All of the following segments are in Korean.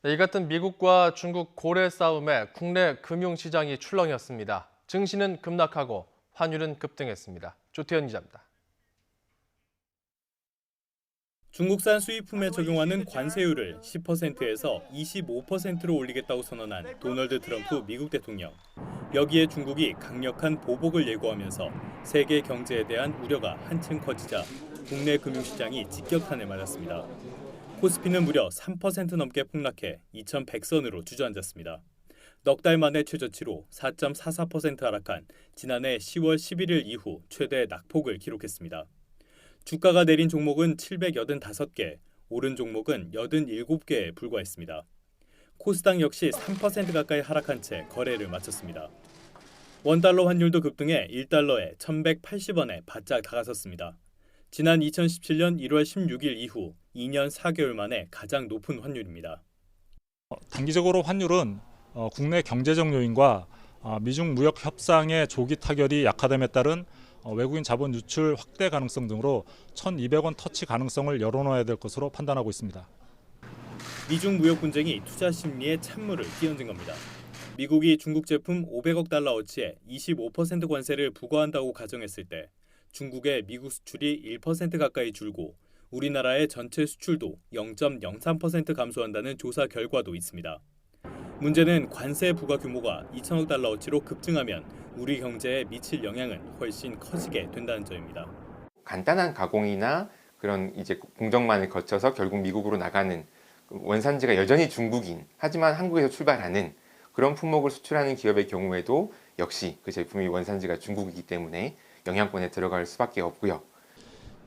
이 같은 미국과 중국 고래 싸움에 국내 금융시장이 출렁였습니다. 증시는 급락하고 환율은 급등했습니다. 조태현 기자입니다. 중국산 수입품에 적용하는 관세율을 10%에서 25%로 올리겠다고 선언한 도널드 트럼프 미국 대통령. 여기에 중국이 강력한 보복을 예고하면서 세계 경제에 대한 우려가 한층 커지자 국내 금융시장이 직격탄을 맞았습니다. 코스피는 무려 3% 넘게 폭락해 2100선으로 주저앉았습니다. 넉 달 만에 최저치로 4.44% 하락한 지난해 10월 11일 이후 최대 낙폭을 기록했습니다. 주가가 내린 종목은 785개, 오른 종목은 87개에 불과했습니다. 코스닥 역시 3% 가까이 하락한 채 거래를 마쳤습니다. 원달러 환율도 급등해 1달러에 1180원에 바짝 다가섰습니다. 지난 2017년 1월 16일 이후 2년 4개월 만에 가장 높은 환율입니다. 단기적으로 환율은 국내 경제적 요인과 미중 무역 협상의 조기 타결이 약화됨에 따른 외국인 자본 유출 확대 가능성 등으로 1,200원 터치 가능성을 열어놓아야 될 것으로 판단하고 있습니다. 미중 무역 분쟁이 투자 심리에 찬물을 끼얹은 겁니다. 미국이 중국 제품 500억 달러어치의 25% 관세를 부과한다고 가정했을 때 중국의 미국 수출이 1% 가까이 줄고 우리나라의 전체 수출도 0.03% 감소한다는 조사 결과도 있습니다. 문제는 관세 부과 규모가 2천억 달러어치로 급증하면 우리 경제에 미칠 영향은 훨씬 커지게 된다는 점입니다. 간단한 가공이나 그런 이제 공정만을 거쳐서 결국 미국으로 나가는 원산지가 여전히 중국인, 하지만 한국에서 출발하는 그런 품목을 수출하는 기업의 경우에도 역시 그 제품이 원산지가 중국이기 때문에 영향권에 들어갈 수밖에 없고요.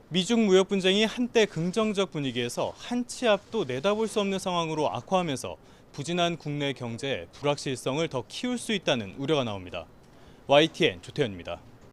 미중 무역 분쟁이 한때 긍정적 분위기에서 한 치 앞도 내다볼 수 없는 상황으로 악화하면서 부진한 국내 경제의 불확실성을 더 키울 수 있다는 우려가 나옵니다. YTN 조태현입니다.